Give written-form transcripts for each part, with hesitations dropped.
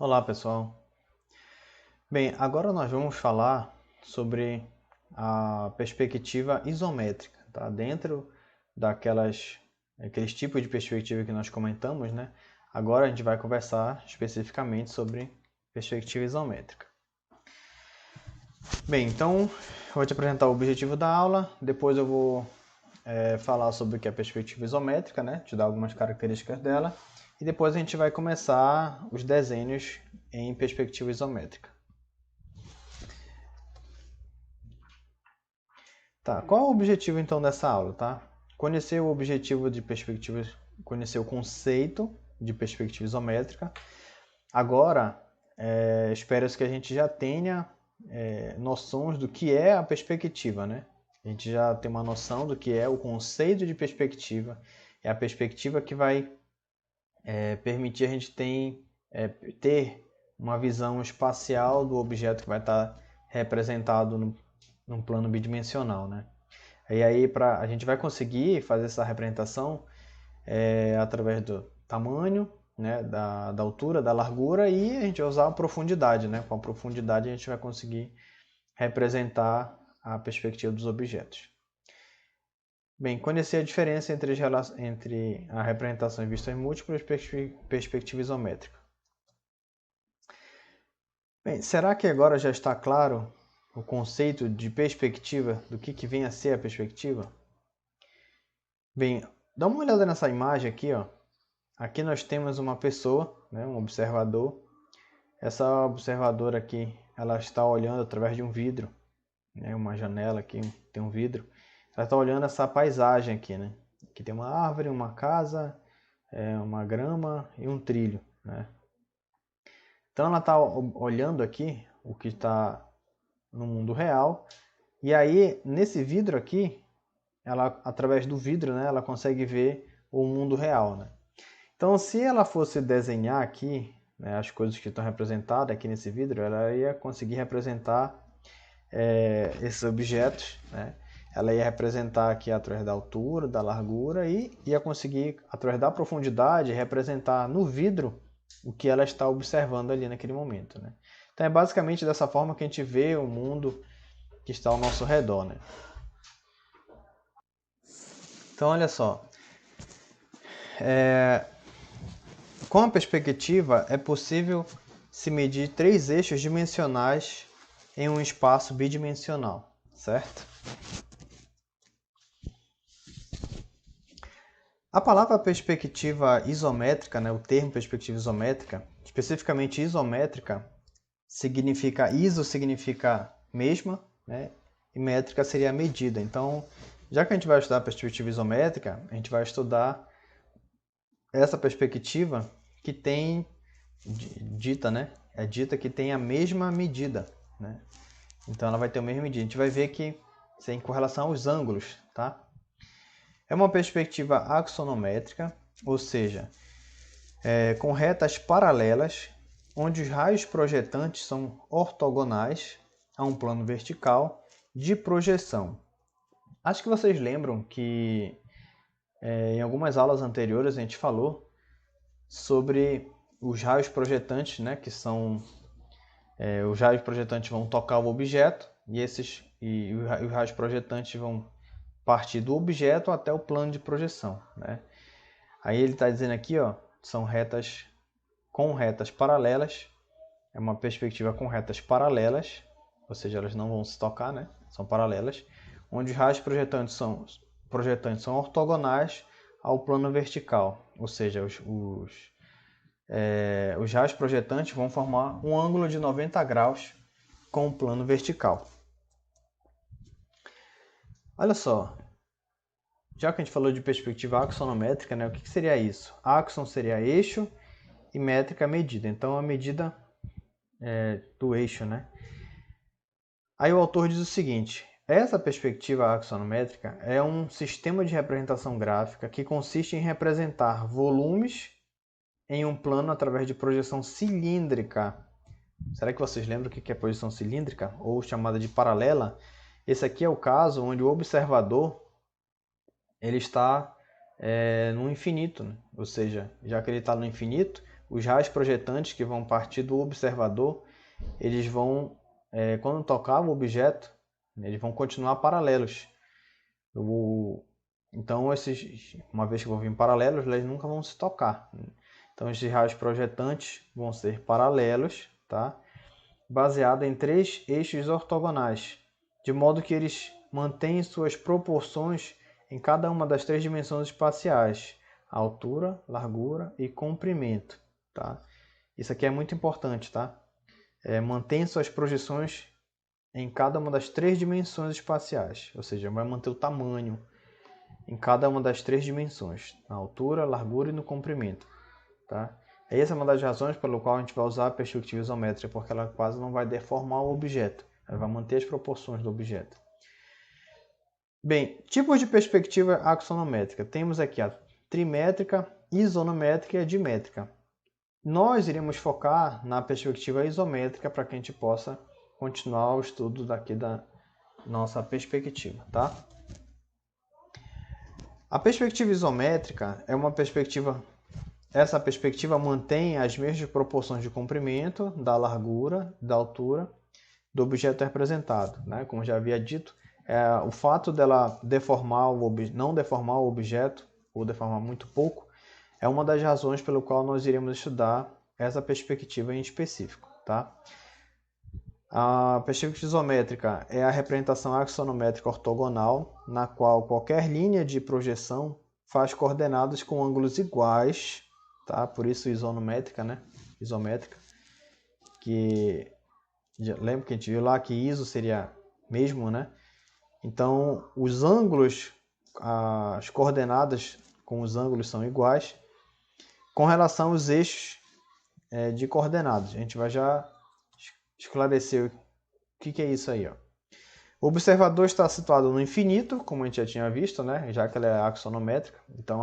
Olá, pessoal. Bem, agora nós vamos falar sobre a perspectiva isométrica, tá? Dentro aqueles tipos de perspectiva que nós comentamos, né? Agora a gente vai conversar especificamente sobre perspectiva isométrica. Bem, então eu vou te apresentar o objetivo da aula, depois eu vou falar sobre o que é perspectiva isométrica, né? Te dar algumas características dela, e depois a gente vai começar os desenhos em perspectiva isométrica. Tá, qual é o objetivo então dessa aula, tá? Conhecer o objetivo de perspectiva, conhecer o conceito de perspectiva isométrica. Agora, espero que a gente já tenha noções do que é a perspectiva, né? A gente já tem uma noção do que é o conceito de perspectiva. É a perspectiva que vai permitir a gente ter uma visão espacial do objeto que vai estar representado num plano bidimensional, né? E aí a gente vai conseguir fazer essa representação através do tamanho, né, da altura, da largura, e a gente vai usar a profundidade, né? Com a profundidade a gente vai conseguir representar a perspectiva dos objetos. Bem, conhecer a diferença entre a representação em vistas múltiplas e perspectiva isométrica. Bem, será que agora já está claro o conceito de perspectiva, do que vem a ser a perspectiva? Bem, dá uma olhada nessa imagem aqui, ó. Aqui nós temos uma pessoa, né, um observador. Essa observadora aqui, ela está olhando através de um vidro, né, uma janela aqui, tem um vidro. Ela está olhando essa paisagem aqui, né? Aqui tem uma árvore, uma casa, uma grama e um trilho, né? Então ela está olhando aqui o que está no mundo real. E aí, nesse vidro aqui, ela, através do vidro, né, ela consegue ver o mundo real, né? Então, se ela fosse desenhar aqui, né, as coisas que estão representadas aqui nesse vidro, ela ia conseguir representar esses objetos, né? Ela ia representar aqui através da altura, da largura, e ia conseguir, através da profundidade, representar no vidro o que ela está observando ali naquele momento, né? Então, é basicamente dessa forma que a gente vê o mundo que está ao nosso redor, né? Então, olha só. Com a perspectiva, é possível se medir três eixos dimensionais em um espaço bidimensional, certo? A palavra perspectiva isométrica, né, o termo perspectiva isométrica, especificamente isométrica, significa mesma, né, e métrica seria a medida. Então, já que a gente vai estudar a perspectiva isométrica, a gente vai estudar essa perspectiva que tem dita, né? É dita que tem a mesma medida, né? Então ela vai ter a mesma medida. A gente vai ver que isso é com relação aos ângulos, tá? É uma perspectiva axonométrica, ou seja, com retas paralelas, onde os raios projetantes são ortogonais a um plano vertical de projeção. Acho que vocês lembram que em algumas aulas anteriores a gente falou sobre os raios projetantes, né, que são os raios projetantes vão tocar o objeto e os raios projetantes vão partir do objeto até o plano de projeção, né? Aí ele está dizendo aqui, ó, são retas com retas paralelas, é uma perspectiva com retas paralelas, ou seja, elas não vão se tocar, né? São paralelas, onde os raios projetantes são ortogonais ao plano vertical, ou seja, os raios projetantes vão formar um ângulo de 90 graus com o plano vertical. Olha só, já que a gente falou de perspectiva axonométrica, né, o que seria isso? Axon seria eixo e métrica medida. Então a medida do eixo, né? Aí o autor diz o seguinte: essa perspectiva axonométrica é um sistema de representação gráfica que consiste em representar volumes em um plano através de projeção cilíndrica. Será que vocês lembram o que é projeção cilíndrica ou chamada de paralela? Esse aqui é o caso onde o observador ele está no infinito, né? Ou seja, já que ele está no infinito, os raios projetantes que vão partir do observador, eles vão, quando tocar o objeto, eles vão continuar paralelos. Então, uma vez que vão vir paralelos, eles nunca vão se tocar. Então, esses raios projetantes vão ser paralelos, tá? Baseado em 3 eixos ortogonais, de modo que eles mantêm suas proporções em cada uma das 3 dimensões espaciais: altura, largura e comprimento, tá? Isso aqui é muito importante, tá? Mantém suas projeções em cada uma das 3 dimensões espaciais, ou seja, vai manter o tamanho em cada uma das 3 dimensões, na altura, largura e no comprimento, tá? Essa é uma das razões pelo qual a gente vai usar a perspectiva isométrica, porque ela quase não vai deformar o objeto, ela vai manter as proporções do objeto. Bem, tipos de perspectiva axonométrica. Temos aqui a trimétrica, isonométrica e a dimétrica. Nós iremos focar na perspectiva isométrica para que a gente possa continuar o estudo daqui da nossa perspectiva, tá? A perspectiva isométrica é uma perspectiva. Essa perspectiva mantém as mesmas proporções de comprimento, da largura, da altura do objeto representado, né? Como já havia dito, o fato dela não deformar o objeto, ou deformar muito pouco, é uma das razões pelo qual nós iremos estudar essa perspectiva em específico, tá? A perspectiva isométrica é a representação axonométrica ortogonal, na qual qualquer linha de projeção faz coordenadas com ângulos iguais, tá? Por isso isonométrica, né? Isométrica, que lembra que a gente viu lá que iso seria mesmo, né? Então, os ângulos, as coordenadas com os ângulos são iguais com relação aos eixos de coordenadas. A gente vai já esclarecer o que é isso aí, ó. O observador está situado no infinito, como a gente já tinha visto, né? Já que ela é axonométrica, então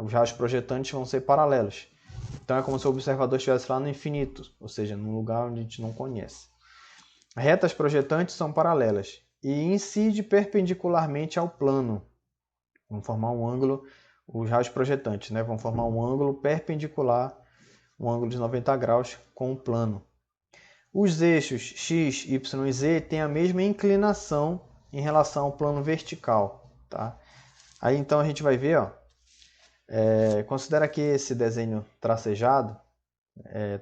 os raios projetantes vão ser paralelos. Então é como se o observador estivesse lá no infinito, ou seja, num lugar onde a gente não conhece. Retas projetantes são paralelas e incidem perpendicularmente ao plano. Vão formar um ângulo, os raios projetantes, né? Vão formar um ângulo perpendicular, um ângulo de 90 graus com o plano. Os eixos x, y e z têm a mesma inclinação em relação ao plano vertical, tá? Aí então a gente vai ver, ó, considera que esse desenho tracejado,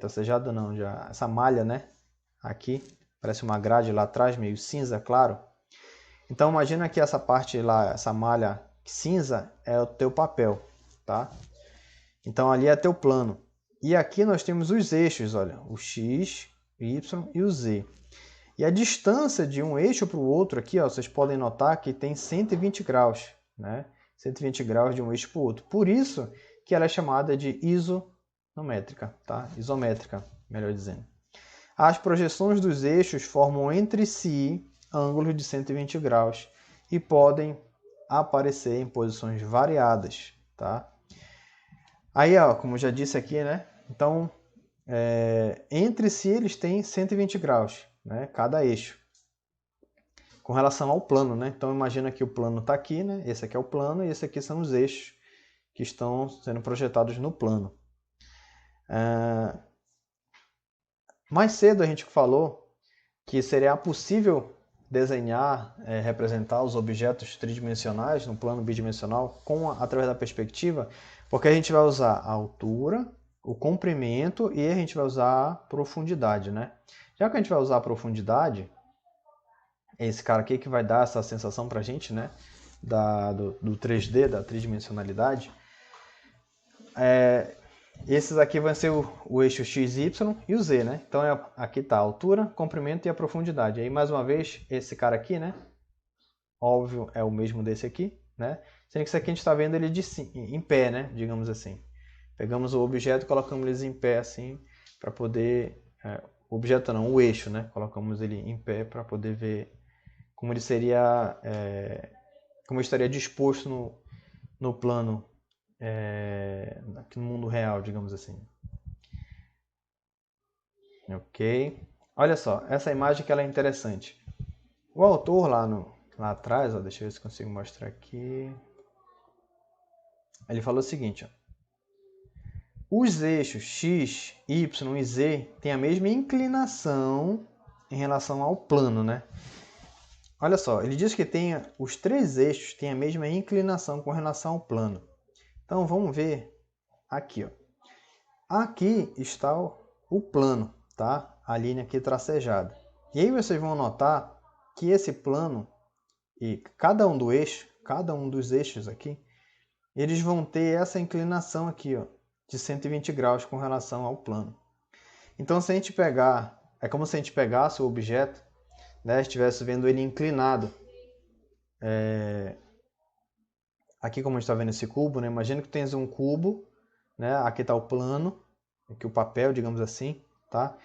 tracejado não, já essa malha, né? Aqui parece uma grade lá atrás, meio cinza, claro. Então imagina que essa parte lá, essa malha cinza é o teu papel, tá? Então ali é teu plano. E aqui nós temos os eixos, olha, o x, o y e o z. E a distância de um eixo para o outro aqui, ó, vocês podem notar que tem 120 graus, né? 120 graus de um eixo para o outro. Por isso que ela é chamada de isométrica, tá? Isométrica, melhor dizendo. As projeções dos eixos formam entre si ângulos de 120 graus e podem aparecer em posições variadas, tá? Aí, ó, como já disse aqui, né? Então, entre si eles têm 120 graus, né? Cada eixo. Com relação ao plano, né? Então, imagina que o plano está aqui, né? Esse aqui é o plano e esse aqui são os eixos que estão sendo projetados no plano. Mais cedo a gente falou que seria possível desenhar, representar os objetos tridimensionais no plano bidimensional através da perspectiva, porque a gente vai usar a altura, o comprimento e a gente vai usar a profundidade, né? Já que a gente vai usar a profundidade, é esse cara aqui que vai dar essa sensação pra gente, né? Do 3D, da tridimensionalidade. Esses aqui vão ser o eixo x, y e o z, né? Então aqui está a altura, comprimento e a profundidade. Aí mais uma vez, esse cara aqui, né? Óbvio, é o mesmo desse aqui, né? Sendo que isso aqui a gente está vendo ele em pé, né? Digamos assim. Pegamos o objeto e colocamos ele em pé assim, para poder... o objeto não, o eixo, né? Colocamos ele em pé para poder ver como ele seria... como ele estaria disposto no plano, aqui no mundo real, digamos assim. Ok. Olha só, essa imagem que ela é interessante. O autor lá atrás, ó, deixa eu ver se consigo mostrar aqui. Ele falou o seguinte, ó. os eixos x, y e z têm a mesma inclinação em relação ao plano, né? Olha só, ele diz que os três eixos têm a mesma inclinação com relação ao plano. Então vamos ver aqui, ó. Aqui está o plano, tá? A linha aqui tracejada. E aí vocês vão notar que esse plano e cada um dos eixos aqui, eles vão ter essa inclinação aqui, ó, de 120 graus com relação ao plano. Então se a gente pegar, é como se a gente pegasse o objeto, né, estivesse vendo ele inclinado. Aqui como a gente está vendo esse cubo, né, imagina que tens um cubo, né, aqui está o plano, aqui o papel, digamos assim, tá?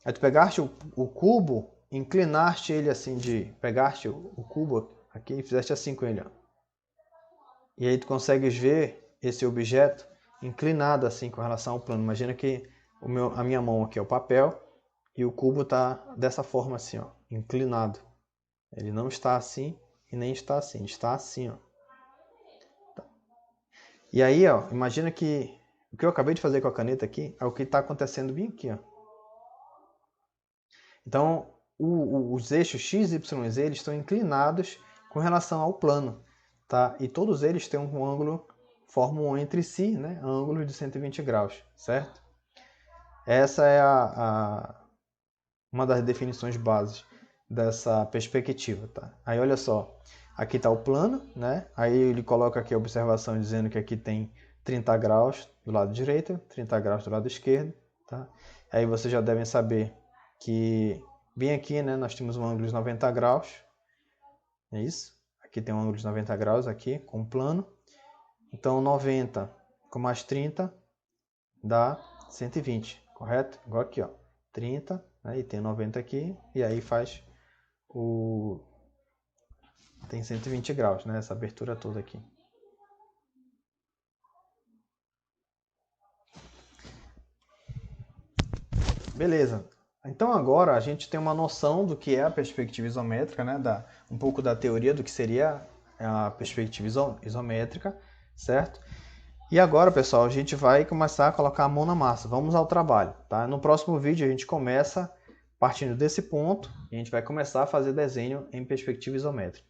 Aí tu pegaste o cubo, inclinaste ele assim, pegaste o cubo aqui e fizeste assim com ele, ó. E aí tu consegues ver esse objeto inclinado assim com relação ao plano. Imagina que a minha mão aqui é o papel e o cubo está dessa forma assim, ó, inclinado. Ele não está assim e nem está assim, está assim, ó. Tá. E aí, ó, imagina que o que eu acabei de fazer com a caneta aqui é o que está acontecendo bem aqui, ó. Então, os eixos x, y e z eles estão inclinados com relação ao plano, tá? E todos eles têm um ângulo, formam entre si, né, ângulos de 120 graus, certo? Essa é uma das definições básicas dessa perspectiva, tá? Aí olha só, aqui está o plano, né? Aí ele coloca aqui a observação dizendo que aqui tem 30 graus do lado direito, 30 graus do lado esquerdo, tá? Aí vocês já devem saber que bem aqui, né, nós temos um ângulo de 90 graus, é isso? Aqui tem um ângulo de 90 graus aqui, com o plano. Então 90 com mais 30 dá 120, correto? Igual aqui, ó, 30, né, e tem 90 aqui, e aí faz tem 120 graus, né, essa abertura toda aqui. Beleza. Então agora a gente tem uma noção do que é a perspectiva isométrica, né? Um pouco da teoria do que seria a perspectiva isométrica, certo? E agora, pessoal, a gente vai começar a colocar a mão na massa. Vamos ao trabalho, tá? No próximo vídeo a gente começa partindo desse ponto e a gente vai começar a fazer desenho em perspectiva isométrica.